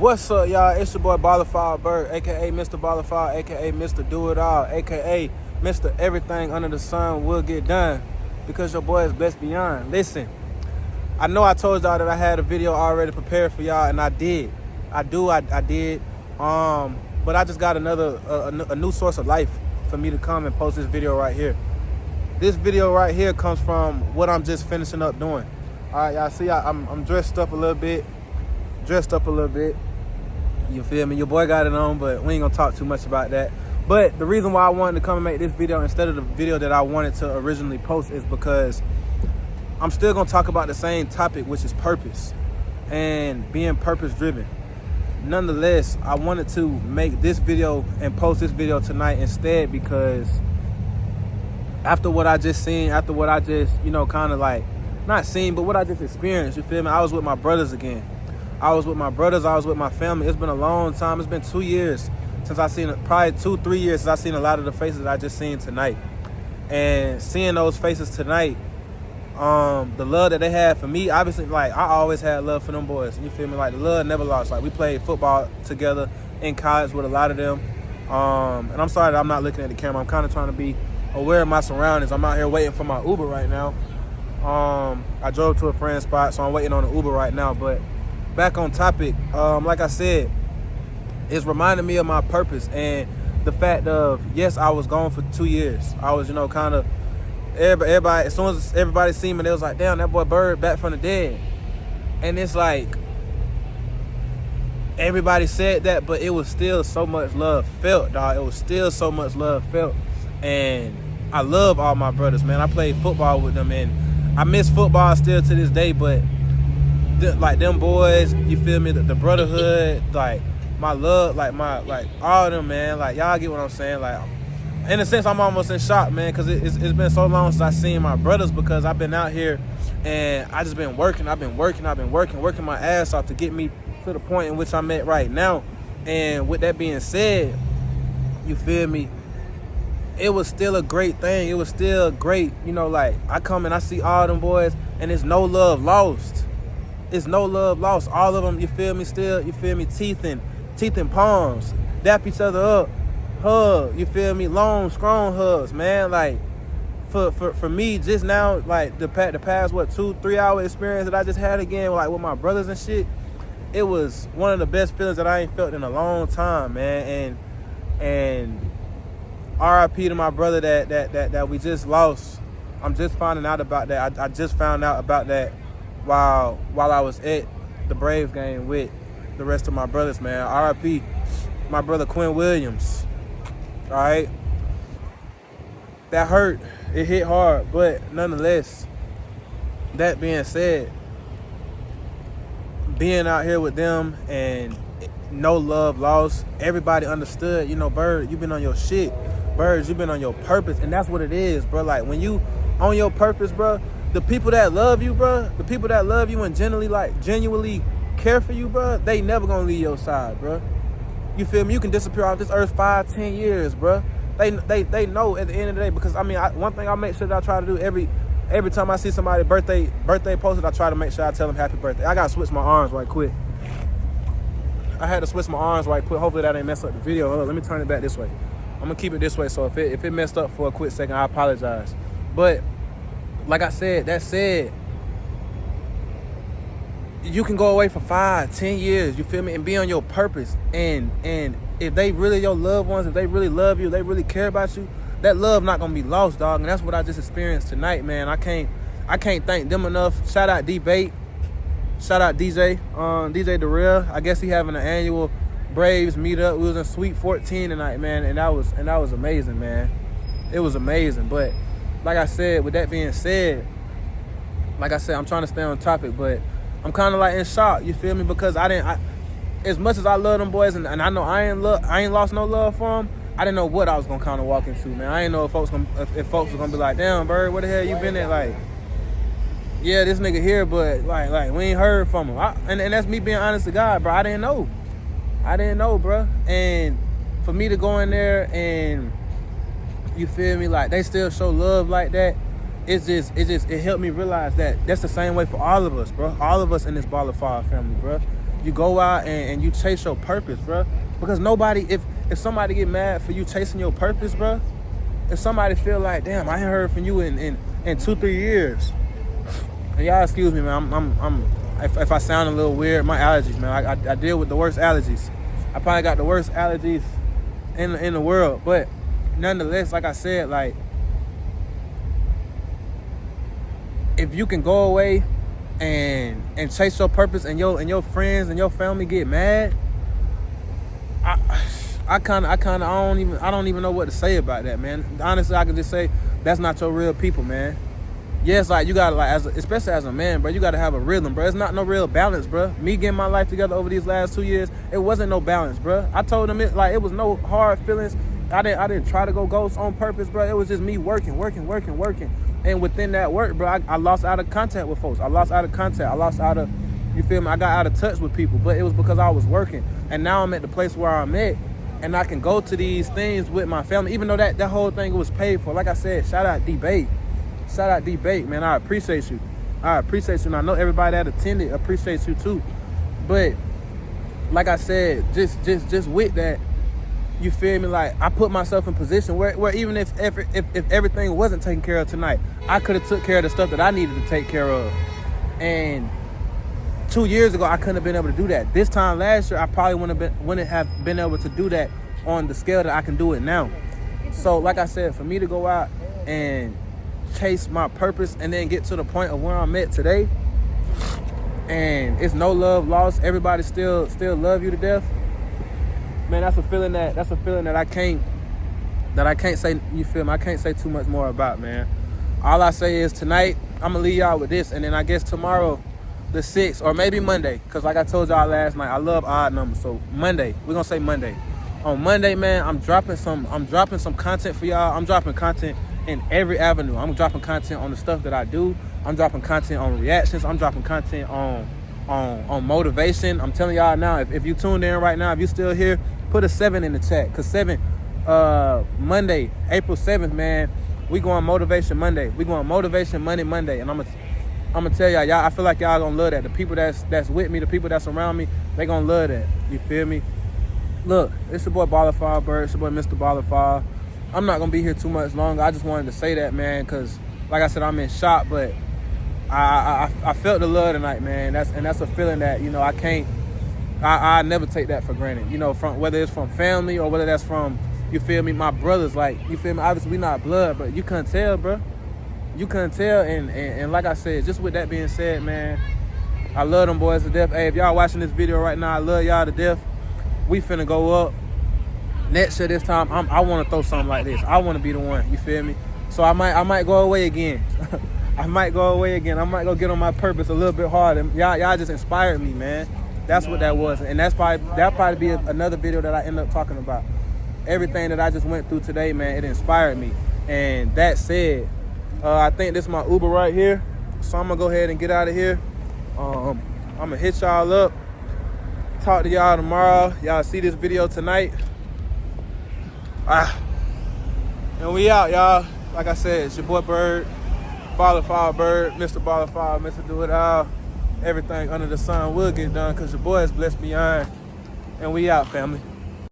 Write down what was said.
What's up, y'all? It's your boy Ballafile Bird, aka Mr. Ballafile, aka Mr. Do It All, aka Mr. Everything Under the Sun Will Get Done, because your boy is blessed beyond. Listen, I know I told y'all that I had a video already prepared for y'all, and I did. I did. But I just got a new source of life for me to come and post this video right here. This video right here comes from what I'm just finishing up doing. All right, y'all see, I'm dressed up a little bit. You feel me? Your boy got it on, but we ain't gonna talk too much about that. But the reason why I wanted to come and make this video instead of the video that I wanted to originally post is because I'm still gonna talk about the same topic, which is purpose and being purpose driven. Nonetheless, I wanted to make this video and post this video tonight instead, because after what I just seen, after what I just, kind of like, not seen, but what I just experienced, you feel me? I was with my brothers again. I was with my brothers, I was with my family. It's been a long time. It's been 2 years since I seen, probably 2-3 years since I seen a lot of the faces that I just seen tonight. And seeing those faces tonight, the love that they had for me, obviously, like, I always had love for them boys. You feel me? Like, the love never lost. Like, we played football together in college with a lot of them. And I'm sorry that I'm not looking at the camera. I'm kind of trying to be aware of my surroundings. I'm out here waiting for my Uber right now. I drove to a friend's spot, so I'm waiting on the Uber right now. But back on topic, like I said, it's reminding me of my purpose and the fact of, yes, I was gone for 2 years. I was, kind of, everybody, as soon as everybody seen me, they was like, damn, that boy Bird back from the dead. And it's like, everybody said that, but it was still so much love felt, dog. It was still so much love felt. And I love all my brothers, man. I played football with them, and I miss football still to this day, but like them boys, you feel me, the brotherhood, like my love, like all of them, man, like y'all get what I'm saying. Like, in a sense, I'm almost in shock, man, because it's been so long since I seen my brothers, because I've been out here and I just been working. I've been working my ass off to get me to the point in which I'm at right now. And with that being said, you feel me, it was still a great thing. It was still great, like, I come and I see all them boys and there's no love lost. It's no love lost. All of them, you feel me, still, you feel me, teeth and palms, dap each other up, hug, you feel me, long, strong hugs, man. Like, for me, just now, like, the past, 2-3 hour experience that I just had again, like, with my brothers and shit, it was one of the best feelings that I ain't felt in a long time, man. And R.I.P to my brother that we just lost. I'm just finding out about that. I just found out about that while I was at the Braves game with the rest of my brothers, man. R.I.P. my brother Quin Williams. All right, that hurt. It hit hard, but nonetheless, that being said, being out here with them and no love lost, everybody understood, Bird, you been on your shit. Birds, you been on your purpose, and that's what it is, bro. Like, when you on your purpose, bro, the people that love you, bro, the people that love you and genuinely care for you, bro, they never gonna leave your side, bro. You feel me? You can disappear off this earth 5-10 years, bro. They know at the end of the day, because one thing I make sure that I try to do every time I see somebody birthday posted, I try to make sure I tell them happy birthday. I gotta switch my arms right quick. I had to switch my arms right quick. Hopefully that ain't mess up the video. Hold on, let me turn it back this way. I'm gonna keep it this way, so if it messed up for a quick second, I apologize. But like I said, that said, you can go away for 5-10 years, you feel me, and be on your purpose. And if they really your loved ones, if they really love you, they really care about you, that love not gonna be lost, dog. And that's what I just experienced tonight, man. I can't thank them enough. Shout out D-Bait. Shout out DJ. DJ Darrell. I guess he having an annual Braves meetup. We was in Suite 14 tonight, man, and that was amazing, man. It was amazing. But like I said, with that being said, like I said, I'm trying to stay on topic, but I'm kind of like in shock, you feel me? Because as much as I love them boys, and I know I ain't lost no love for them, I didn't know what I was gonna kind of walk into, man. I didn't know if folks were gonna be like, damn, Bird, where the hell you been at? Like, yeah, this nigga here, but like we ain't heard from him. And that's me being honest to God, bro. I didn't know, bro. And for me to go in there and, you feel me, like, they still show love like that, it helped me realize that that's the same way for all of us, bro. All of us in this Ballafile family, bro. you go out and you chase your purpose, bro. Because nobody, if somebody get mad for you chasing your purpose, bro, if somebody feel like, damn, I ain't heard from you in 2-3 years, and y'all excuse me, man, if I sound a little weird, my allergies, man, I deal with the worst allergies. I probably got the worst allergies in the world, but nonetheless, like I said, like, if you can go away and chase your purpose and your friends and your family get mad, I don't even know what to say about that, man. Honestly, I can just say that's not your real people, man. Yes, like, you gotta, like, especially as a man, bro, you gotta have a rhythm, bro. It's not no real balance, bro. Me getting my life together over these last 2 years, it wasn't no balance, bro. I told them it was no hard feelings. I didn't try to go ghost on purpose, bro. It was just me working. And within that work, bro, I lost out of contact with folks. I lost out of contact. I lost out of, you feel me? I got out of touch with people, but it was because I was working. And now I'm at the place where I'm at, and I can go to these things with my family, even though that whole thing was paid for. Like I said, shout out D-Bait. Shout out D-Bait, man. I appreciate you. And I know everybody that attended appreciates you too. But like I said, just with that, you feel me? Like, I put myself in position where even if everything wasn't taken care of tonight, I could have took care of the stuff that I needed to take care of. And 2 years ago, I couldn't have been able to do that. This time last year, I probably wouldn't have been able to do that on the scale that I can do it now. So like I said, for me to go out and chase my purpose and then get to the point of where I'm at today, and it's no love lost, everybody still love you to death, man, that's a feeling that I can't say, you feel me? I can't say too much more about, man. All I say is tonight, I'm gonna leave y'all with this, and then I guess tomorrow, the 6th, or maybe Monday, because like I told y'all last night, I love odd numbers. So Monday, we're gonna say Monday. On Monday, man, I'm dropping some content for y'all. I'm dropping content in every avenue. I'm dropping content on the stuff that I do. I'm dropping content on reactions. I'm dropping content on motivation. I'm telling y'all now, if you tuned in right now, if you still here, put a 7 in the chat. Cause Monday, April 7th, man, we going Motivation Monday. We going Motivation Monday. And I'm gonna tell y'all, I feel like y'all gonna love that. The people that's with me, the people that's around me, they gonna love that. You feel me? Look, it's your boy Ballafall Bird. It's your boy Mr. Ballafall. I'm not gonna be here too much longer. I just wanted to say that, man, because like I said, I'm in shock, but I felt the love tonight, man. That's a feeling that, you know, I never take that for granted. You know, from whether it's from family or whether that's from, you feel me, my brothers, like, you feel me, obviously we not blood, but you couldn't tell, bro. You couldn't tell, and like I said, just with that being said, man, I love them boys to death. Hey, if y'all watching this video right now, I love y'all to death. We finna go up. Next year, this time, I want to throw something like this. I want to be the one, you feel me? So I might go away again. I might go get on my purpose a little bit harder. Y'all just inspired me, man. That's what that was, and that'll probably be another video that I end up talking about. Everything that I just went through today, man, it inspired me. And that said, I think this is my Uber right here, so I'm gonna go ahead and get out of here. I'm gonna hit y'all up. Talk to y'all tomorrow. Y'all see this video tonight. And we out, y'all. Like I said, it's your boy Bird, Ballafall Bird, Mr. Ballafall, Mr. Do It All. Everything under the sun will get done because your boy is blessed beyond. And we out, family.